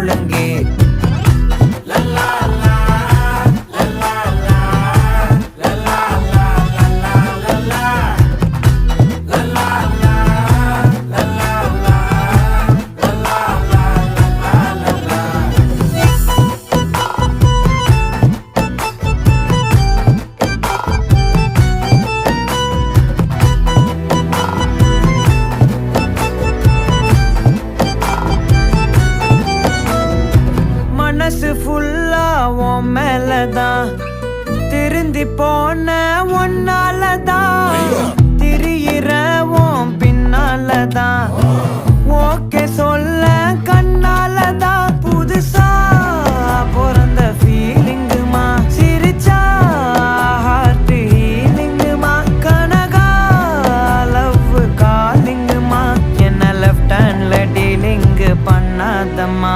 ஒழுங்கே. மனசு ஃபுல்லா உன் மேலதான், திருந்தி போன ஒன்னாலதான், திரியிற உன் பின்னாலதான், ஓகே சொல்ல கண்ணாலதான். புதுசா பிறந்த ஃபீலிங்குமா, சிரிச்சா ஹார்ட் ஹீலிங்குமா, கனகா லவ் காலிங்குமா, என்ன லெஃப்ட் ஹேண்ட்ல டீலிங் பண்ணாதம்மா.